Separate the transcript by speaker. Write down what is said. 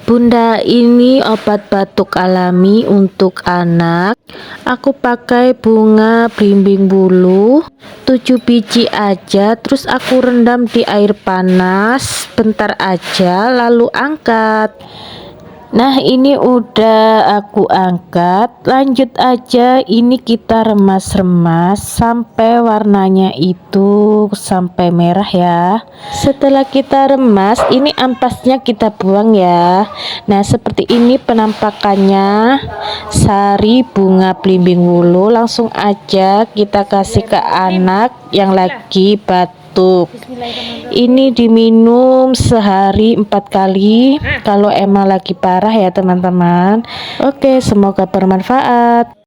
Speaker 1: Bunda, ini obat batuk alami untuk anak. Aku pakai bunga belimbing bulu 7 biji aja, terus aku rendam di air panas bentar aja lalu angkat. Nah, ini udah aku angkat. Lanjut aja, ini kita remas-remas sampai warnanya itu sampai merah ya. Setelah kita remas, ini ampasnya kita buang ya. Nah, seperti ini penampakannya sari bunga belimbing wulu. Langsung aja kita kasih ke anak yang lagi batuk. Ini diminum sehari 4 kali kalau emang lagi parah ya teman-teman. Oke, semoga bermanfaat.